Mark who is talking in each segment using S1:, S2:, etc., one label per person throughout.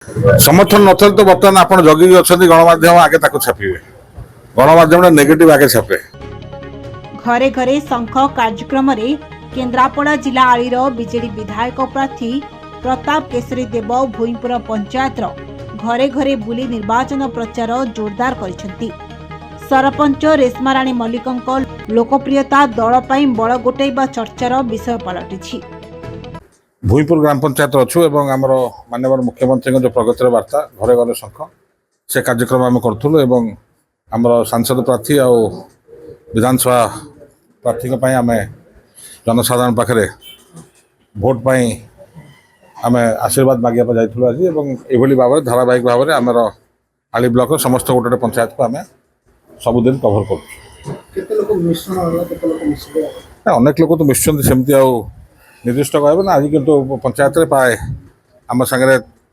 S1: समर्थन नथल तो बर्तमान आप जगिकी अच्छा गणमाध्यम आगे छापे गणमाध्यम नेगेटिव आगे छापे।
S2: घरे घरे शंख कार्यक्रम रे केन्द्रापड़ा जिला आलीर बीजेडी विधायक प्रार्थी प्रताप केशरी देव भूईपुर पंचायत घरे घरे बुली निर्वाचन प्रचार जोरदार करिसेंती। सरपंच रेशमाराणी मल्लिक लोकप्रियता दल पई बड़ गोटेबा चर्चार विषय पलटिछि।
S1: भूईपुर ग्राम पंचायत अच्छु एवं आमर माननीय मुख्यमंत्री जो प्रगतिर वार्ता घरे घरे शंख से कार्यक्रम आम करूँ एवं आमर सांसद प्रार्थी आ विधानसभा प्रार्थी आम जनसाधारण पाखे भोट पाई आम आशीर्वाद मागिया जाइलु आज एभली भाव में धारावाहिक भाव में आमर आली ब्लॉक समस्त गोटे पंचायत को आम सबुदिन कभर कर अनेक लोक तो मिशुंट सेमती आ निर्दिष्ट कह ना आज किंतु पंचायत प्राय आम सागर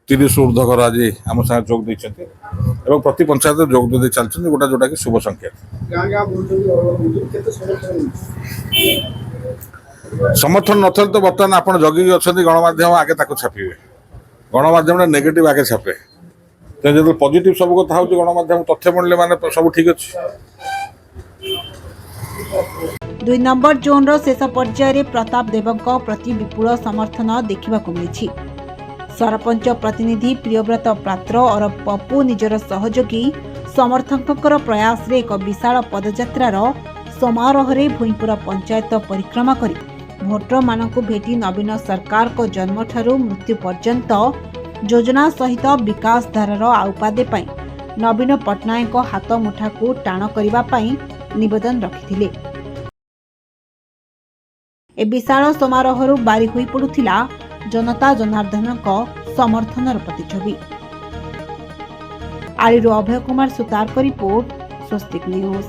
S1: 30 ऊर्ध घर आज आम सागर जोग देते प्रति पंचायत जोग दे चलते गोटा जोटा कि शुभ संख्या समर्थन नथल तो बर्तमान आप जगिकी अच्छा गणमाध्यम आगे छापे गणमाध्यम नेगेटिव आगे छापे जो पॉजिटिव सब कथा हूँ गणमाध्यम तथ्य मिलने माने सब ठीक अच्छे।
S2: 2 नंबर जोन रो शेष पर्याय प्रताप देवंक प्रति विपुल समर्थन देखा मिली। सरपंच प्रतिनिधि प्रियव्रत पात्र और पप्पू निजर सहयोगी समर्थकों प्रयास रे एक विशाल पदयात्रार समारोह रे भूईपुर पंचायत परिक्रमा करी भोटर मानकु भेटी नवीन सरकार को जन्म ठारू मृत्यु पर्यंत योजना सहित विकास धारार आउपादे पाई नवीन पट्टनायक हाथ मुठा को टाण करिबा पाई निवेदन रखिथिले। ए विशाल समारोह बारी हुई पड़ुथिला जनता जनार्दन समर्थनर प्रतिछवि। आलीरू अभय कुमार सुतार को रिपोर्ट स्वस्तिक न्यूज।